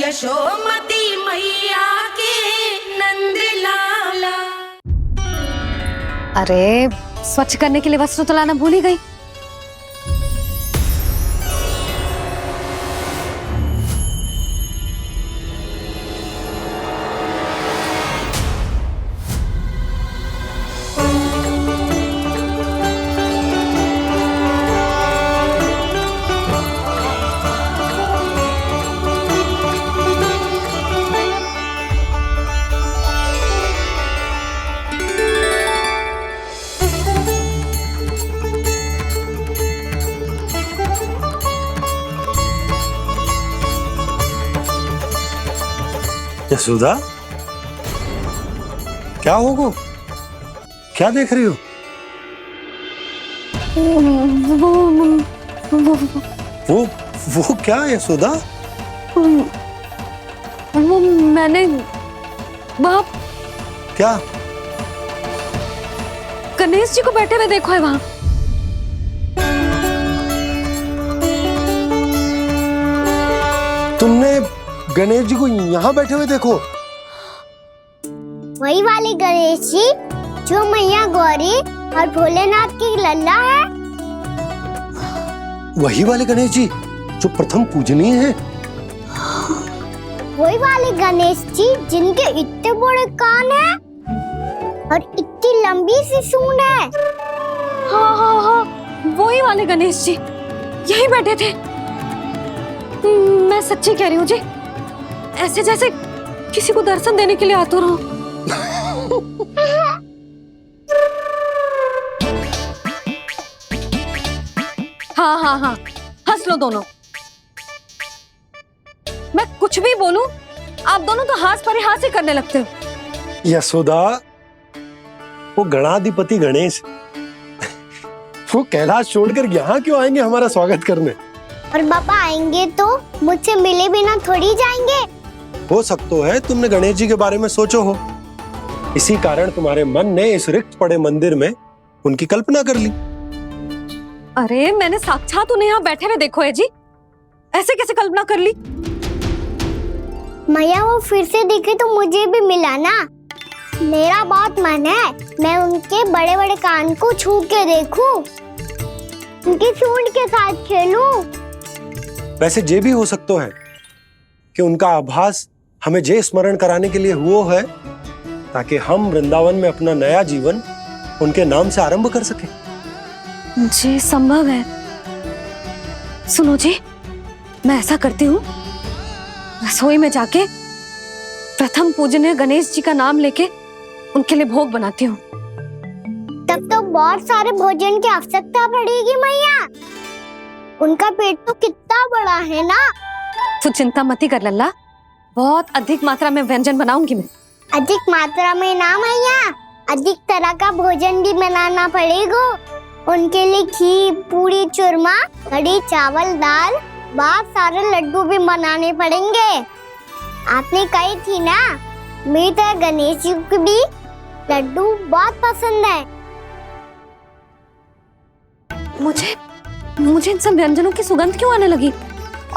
यशोमती मैया के नंद लाला। अरे स्वच्छ करने के लिए वस्त्र तो लाना भूल ही गई। यशोदा, क्या होगा? क्या देख रही हो? वो क्या यशोदा? वो मैंने वहाँ क्या? गणेश जी को बैठे हुए देखो है वहाँ। तुमने गणेश जी को यहाँ बैठे हुए देखो? वही वाले गणेश जी जो मैया गौरी और भोलेनाथ की लल्ला है। वही वाले गणेश जी जो प्रथम पूजनीय हैं। वही वाले गणेश जी जिनके इतने बड़े कान हैं और इतनी लंबी सी सूंड है। हाँ हाँ हाँ, वही वाले गणेश जी यही बैठे थे। मैं सच्ची कह रही हूँ जी, ऐसे जैसे किसी को दर्शन देने के लिए आतुर हो। हाँ हाँ हाँ, हंस लो दोनों। मैं कुछ भी बोलूं, आप दोनों तो हाथ परिहास ही करने लगते हो। यशोदा, वो गणाधिपति गणेश वो कैलाश छोड़कर यहाँ क्यों आएंगे हमारा स्वागत करने? और पापा आएंगे तो मुझसे मिले बिना थोड़ी जाएंगे। हो सकता है तुमने गणेश जी के बारे में सोचो हो, इसी कारण तुम्हारे मन ने इस रिक्त पड़े मंदिर में उनकी कल्पना कर ली। अरे मैंने साक्षात उन्हें यहाँ बैठे हुए देखो है जी, ऐसे कैसे कल्पना कर ली? मैया वो फिर से दिखे तो मुझे भी मिला ना। मेरा बहुत मन है मैं उनके बड़े बड़े कान को छू के देखूं, उनकी सूंड के साथ खेलूं। वैसे ये भी हो सकता है कि उनका आभास हमें जे स्मरण कराने के लिए हुआ है ताकि हम वृंदावन में अपना नया जीवन उनके नाम से आरंभ कर सके। जी संभव है। सुनो जी, मैं ऐसा करती हूँ, रसोई में जाके प्रथम पूजनीय गणेश जी का नाम लेके उनके लिए भोग बनाती हूँ। तब तो बहुत सारे भोजन की आवश्यकता पड़ेगी मैया। उनका पेट तो कितना बड़ा है ना। तू चिंता मत कर लल्ला, बहुत अधिक मात्रा में व्यंजन बनाऊंगी मैं। अधिक मात्रा में ना मैया, अधिक तरह का भोजन भी बनाना पड़ेगा। उनके लिए खीर, पूरी, चूरमा, कढ़ी, चावल, दाल, बहुत सारे लड्डू भी बनाने पड़ेंगे। आपने कही थी ना, मेरी तरह गणेश जी को भी लड्डू बहुत पसंद है। मुझे इन सब व्यंजनों की सुगंध क्यों आने लगी,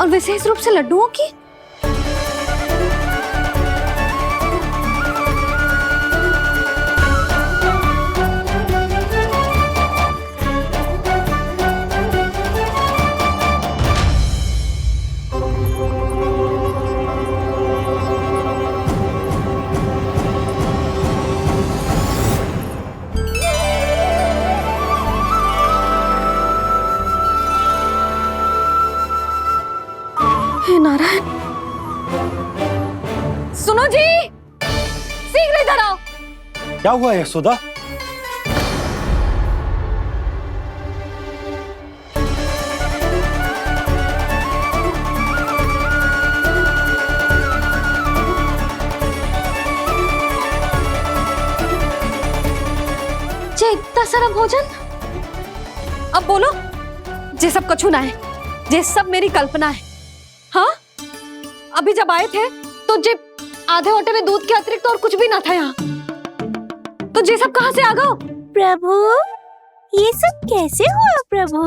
और विशेष रूप से लड्डुओं की? हे नारायण, सुनो जी, शीघ्र इधर आओ। क्या हुआ यशोदा? जे इतना सारा भोजन, अब बोलो, जे सब कछु ना है, जे सब मेरी कल्पना है। हाँ, अभी जब आए थे तो जे आधे ओटे में दूध के अतिरिक्त और कुछ भी ना था यहाँ, तो जे सब कहाँ से आ गए? प्रभु, ये सब कैसे हुआ प्रभु?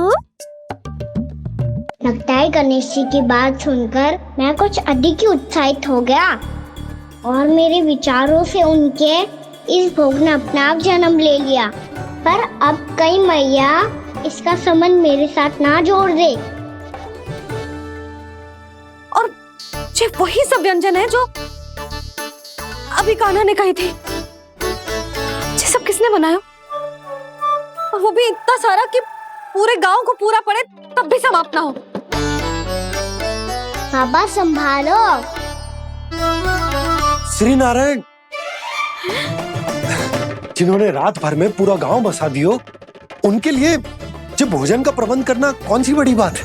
लगता है गणेश जी की बात सुनकर मैं कुछ अधिक ही उत्साहित हो गया और मेरे विचारों से उनके इस भोग ने अपना आप जन्म ले लिया। पर अब कहीं मैया इसका संबंध मेरे साथ ना जोड़ दे। और ये वही सब व्यंजन है जो अभी कान्हा ने कही थी। ये सब किसने बनाया? और वो भी इतना सारा कि पूरे गांव को पूरा पड़े तब भी समाप्त ना हो। बाबा संभालो। श्री नारायण, जिन्होंने रात भर में पूरा गांव बसा दियो, उनके लिए जो भोजन का प्रबंध करना कौन सी बड़ी बात है।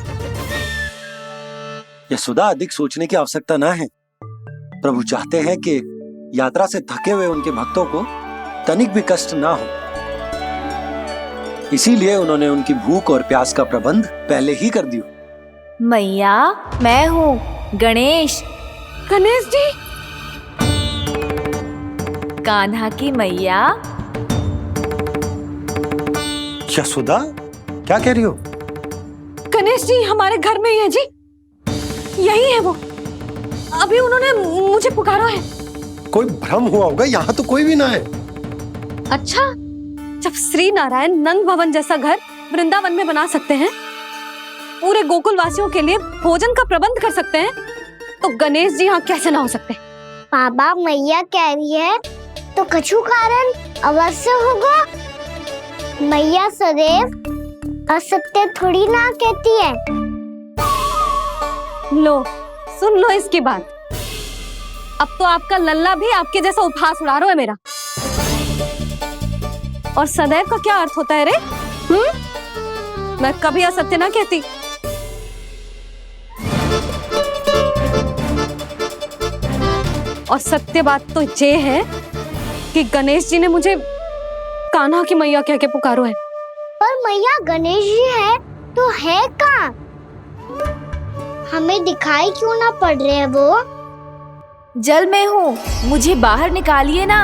यशोदा, अधिक सोचने की आवश्यकता ना है। प्रभु चाहते हैं कि यात्रा से थके हुए उनके भक्तों को तनिक भी कष्ट ना हो, इसीलिए उन्होंने उनकी भूख और प्यास का प्रबंध पहले ही कर दियो। मैया, मैं हूँ गणेश। गणेश जी, कान्हा की मैया। यशोदा, क्या कह रही हो? गणेश जी हमारे घर में ही है जी, यही है वो। अभी उन्होंने मुझे पुकारा है। कोई भ्रम हुआ होगा, यहाँ तो कोई भी ना है। अच्छा, जब श्री नारायण नंद भवन जैसा घर वृंदावन में बना सकते हैं, पूरे गोकुल वासियों के लिए भोजन का प्रबंध कर सकते हैं, तो गणेश जी यहाँ कैसे ना हो सकते? बाबा, मैया कह रही है तो कछु कारण अवश्य होगा। मैया सदैव असत्य थोड़ी ना कहती है। लो, सुन लो इसकी बात। अब तो आपका लल्ला भी आपके जैसा उपहास उड़ा रहा है मेरा। और सदैव का क्या अर्थ होता है रे? मैं कभी असत्य ना कहती। और सत्य बात तो ये है कि गणेश जी ने मुझे कान्हा की मैया कह के पुकारो है। पर मैया, गणेश जी है तो है कहाँ? हमें दिखाई क्यों ना पड़ रहे हैं वो? जल में हूँ, मुझे बाहर निकालिए ना।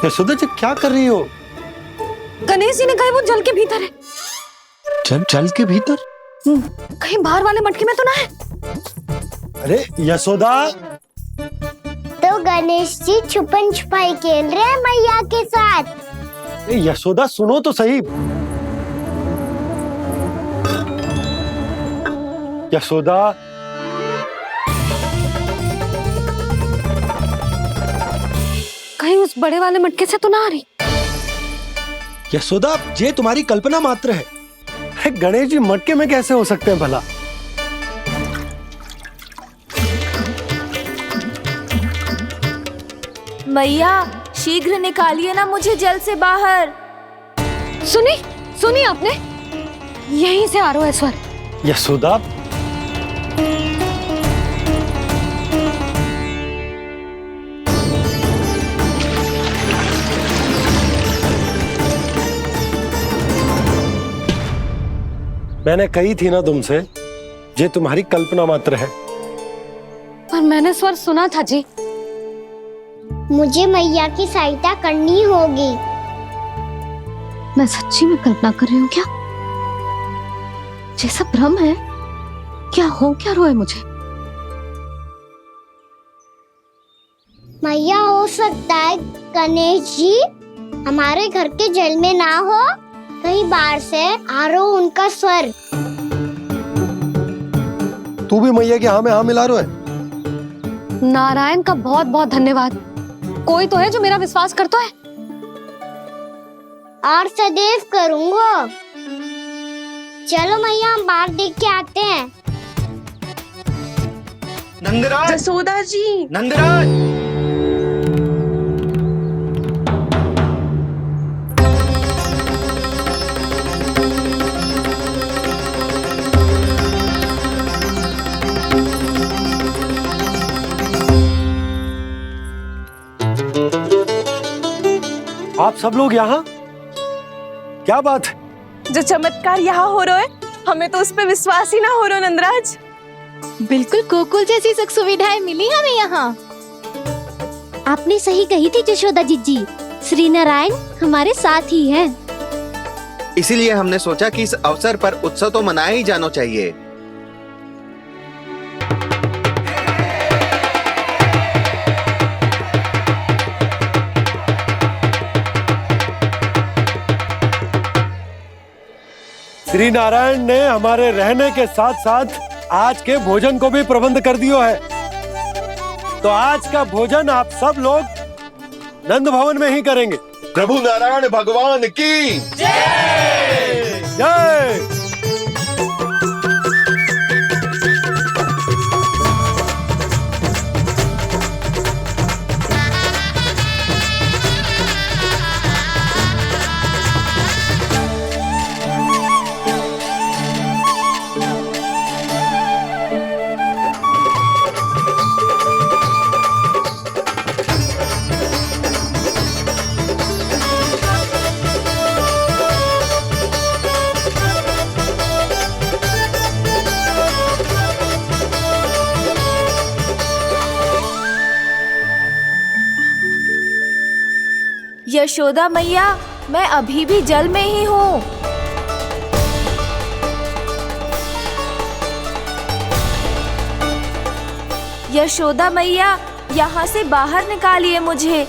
यशोदा जी, क्या कर रही हो? गणेश जी ने कहा वो जल के भीतर है। जल के भीतर? कहीं बाहर वाले मटके में तो ना है? अरे यशोदा! तो गणेश जी छुपन छुपाई खेल रहे हैं मैया के साथ। यशोदा, सुनो तो सही। यशोदा, कहीं उस बड़े वाले मटके से तो ना आ रही? यशोदा, ये तुम्हारी कल्पना मात्र है। गणेश जी मटके में कैसे हो सकते हैं भला? मैया, शीघ्र निकालिए ना मुझे जल से बाहर। सुनी आपने? यहीं से आ रहा है स्वर। यशोदा, मैंने कही थी ना तुमसे, ये तुम्हारी कल्पना मात्र है। पर मैंने स्वर सुना था जी। मुझे मैया की सहायता करनी होगी। मैं सच्ची में कल्पना कर रही हूँ क्या? ये सब भ्रम है क्या? हो क्या रहा है मुझे? मैया, हो सकता है गणेश जी हमारे घर के जल में ना हो, कहीं बाहर से आ रहा हो उनका स्वर। तू भी मैया के हाँ में हाँ मिला रहा है। नारायण का बहुत बहुत धन्यवाद। कोई तो है जो मेरा विश्वास करता है। और सदैव करूंगा। चलो मैया, हम बाहर देख के आते हैं। नंदराज, जसोदा जी, नंदराज! आप सब लोग यहाँ? क्या बात है? जो चमत्कार यहाँ हो रहा है, हमें तो उस पे विश्वास ही ना हो रहा नंदराज। बिल्कुल गोकुल जैसी सुख सुविधाएं मिली हमें यहाँ। आपने सही कही थी जशोदा जीजी। श्री नारायण हमारे साथ ही हैं। इसीलिए हमने सोचा कि इस अवसर पर उत्सव तो मनाया ही जाना चाहिए। श्री नारायण ने हमारे रहने के साथ साथ आज के भोजन को भी प्रबंध कर दियो है। तो आज का भोजन आप सब लोग नंद भवन में ही करेंगे। प्रभु नारायण भगवान की जय। यशोदा मैया, मैं अभी भी जल में ही हूँ। यशोदा मैया, यहाँ से बाहर निकालिए मुझे।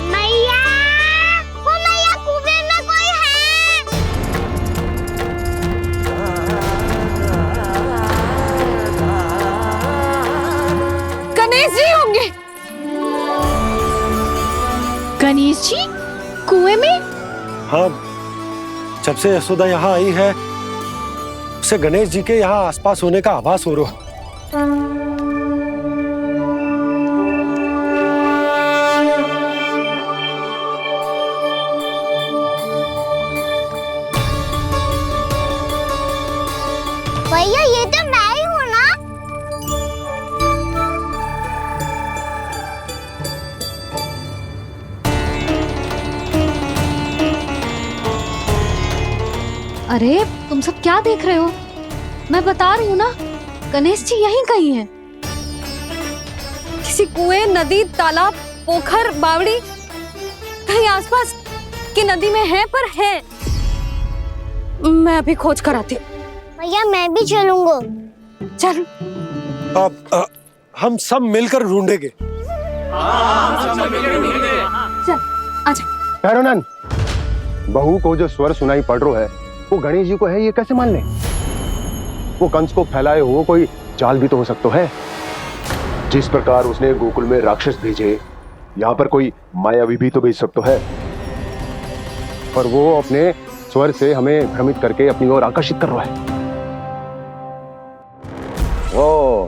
मैया, वो मैया कुएं में कोई है। गणेश जी होंगे। गणेश जी कुएं में? हाँ, जब से यशोदा यहाँ आई है उसे गणेश जी के यहाँ आसपास होने का आभास हो रहा है। भैया ये तो मैं ही हूँ ना। अरे तुम सब क्या देख रहे हो? मैं बता रही हूँ ना, गणेश जी यहीं कहीं हैं। किसी कुएं, नदी, तालाब, पोखर, बावड़ी, कहीं आसपास की नदी में है, पर है। मैं अभी खोज कर आती हूँ। भैया मैं भी चलूंगा। चल। अब हम सब मिलकर ढूंढेंगे। चल आजा। भैरवनंद, बहू को जो स्वर सुनाई पड़ रहा है वो गणेश जी को है, ये कैसे मान ले? वो कंस को फैलाए हुए कोई जाल भी तो हो सकता है। जिस प्रकार उसने गोकुल में राक्षस भेजे, यहाँ पर कोई मायावी भी तो भेज सकता है। पर वो अपने स्वर से हमें भ्रमित करके अपनी ओर आकर्षित कर रहा है। ओ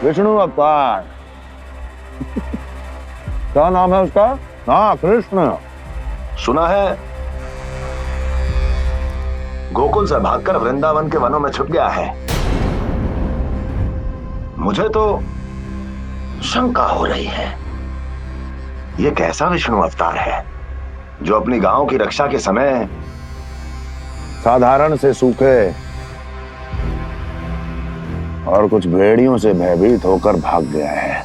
विष्णु अवतार। क्या नाम है उसका? हाँ, कृष्ण। सुना है गोकुल से भागकर वृंदावन के वनों में छुप गया है। मुझे तो शंका हो रही है, ये कैसा विष्णु अवतार है जो अपनी गांव की रक्षा के समय साधारण से सूखे और कुछ भेड़ियों से भयभीत होकर भाग गया है।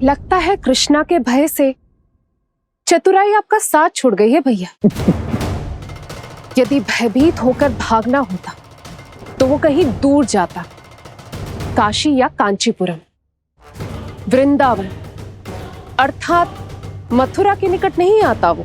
लगता है कृष्णा के भय से चतुराई आपका साथ छोड़ गई है भैया। यदि भयभीत होकर भागना होता तो वो कहीं दूर जाता, काशी या कांचीपुरम, वृंदावन अर्थात मथुरा के निकट नहीं आता वो।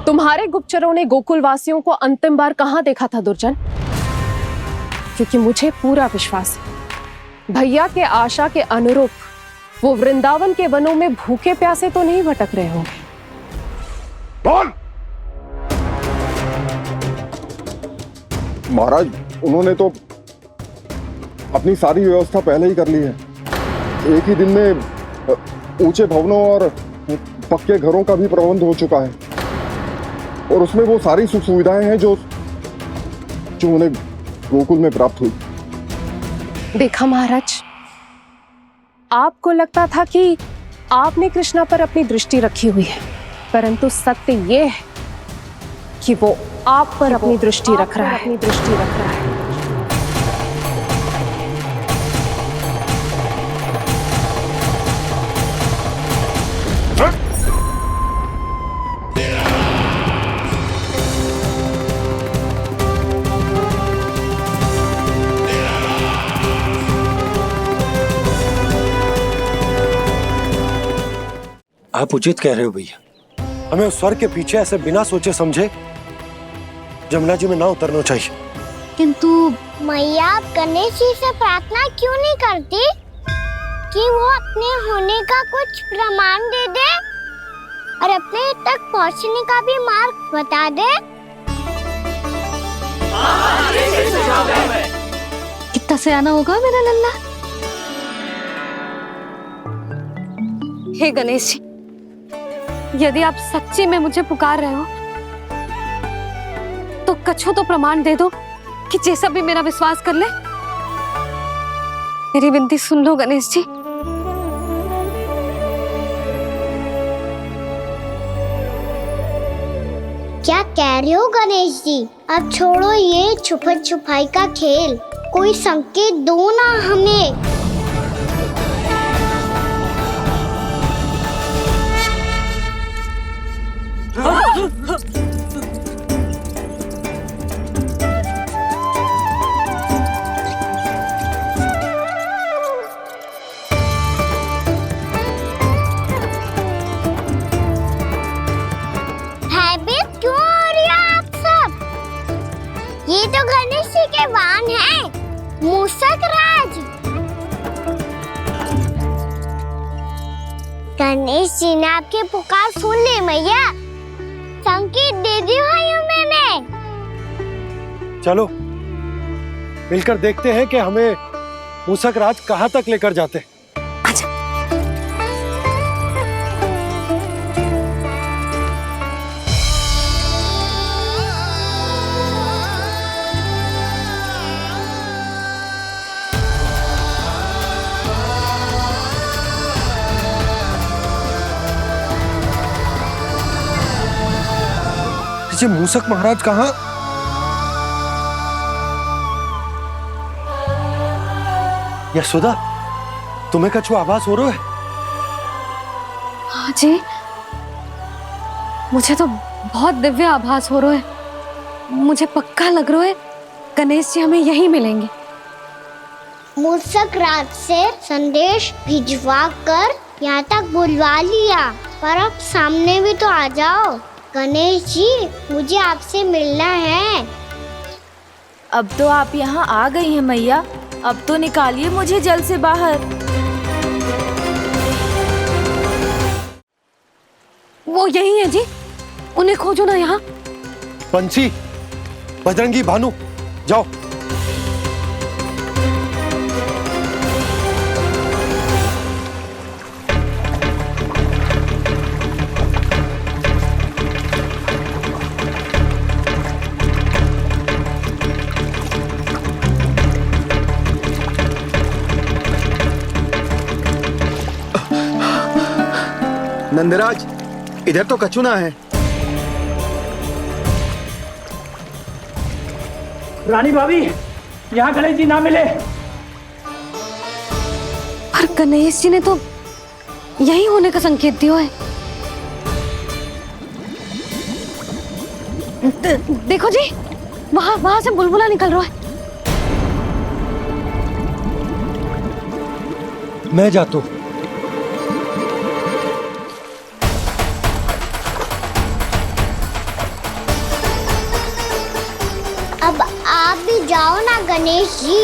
तुम्हारे गुप्तचरों ने गोकुल वासियों को अंतिम बार कहां देखा था दुर्जन? क्योंकि मुझे पूरा विश्वास है भैया के आशा के अनुरूप वो वृंदावन के वनों में भूखे प्यासे तो नहीं भटक रहे होंगे। बोल। महाराज, उन्होंने तो अपनी सारी व्यवस्था पहले ही कर ली है। एक ही दिन में ऊंचे भवनों और पक्के घरों का भी प्रबंध हो चुका है और उसमें वो सारी सुख सुविधाएं हैं जो उन्हें गोकुल में प्राप्त हुई। देखा महाराज, आपको लगता था कि आपने कृष्णा पर अपनी दृष्टि रखी हुई है, परंतु सत्य ये है कि वो आप पर अपनी दृष्टि रख रहा है। आप उचित कह रहे हो भैया, हमें उस स्वर के पीछे ऐसे बिना सोचे समझे जमुना जी में ना उतरना चाहिए। किंतु मैया, आप गणेश जी से प्रार्थना क्यों नहीं करती कि वो अपने होने का कुछ प्रमाण दे दे और अपने तक पहुंचने का भी मार्ग बता दे? कितना सयाना होगा मेरा लल्ला। हे गणेश जी, यदि आप सच्ची में मुझे पुकार रहे हो तो कछु तो प्रमाण दे दो कि जैसा भी मेरा विश्वास कर ले। मेरी विनती सुन लो गणेश जी। क्या कह रहे हो गणेश जी? अब छोड़ो ये छुपन छुपाई का खेल, कोई संकेत दो ना हमें। भयभीत क्यों हो रही हो आप सब? ये तो गणेश जी के वाहन हैं, मूषक राज। गणेश जी ने आपकी पुकार सुन ली मैया, संकेत दे दी भाइयों मैंने। चलो मिलकर देखते हैं कि हमें मूषक राज कहाँ तक लेकर जाते हैं। ये मूषक महाराज कहाँ? यशोदा, तुम्हें कछु आभास हो रहा है? हाँ जी, मुझे तो बहुत दिव्य आभास हो रहा है। मुझे पक्का लग रहा है गणेश जी हमें यहीं मिलेंगे। मूषक राज से संदेश भिजवा कर यहाँ तक बुलवा लिया, पर अब सामने भी तो आ जाओ। गणेश जी, मुझे आपसे मिलना है। अब तो आप यहाँ आ गई हैं मैया, अब तो निकालिए मुझे जल से बाहर। वो यही है जी, उन्हें खोजो ना यहाँ। बंसी, बजरंगी, भानु, जाओ। नंदराज, इधर तो कछु ना है। रानी भाभी, यहाँ गणेश जी ना मिले। पर गणेश जी ने तो यही होने का संकेत दिया है। देखो जी, वहां से बुलबुला निकल रहा है। मैं जाता हूँ। अब आप भी जाओ ना गणेश जी।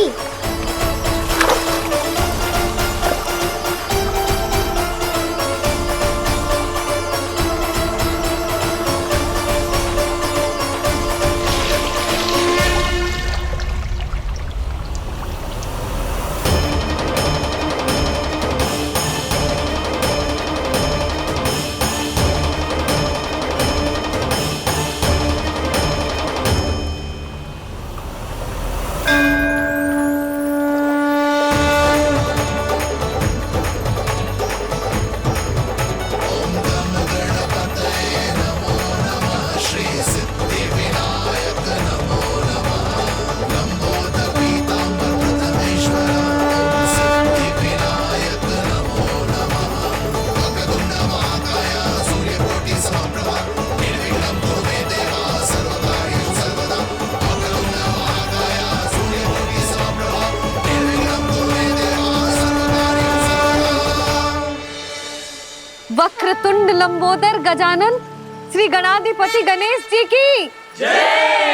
वक्रतुंड लंबोदर गजानन श्री गणाधिपति गणेश जी की जय।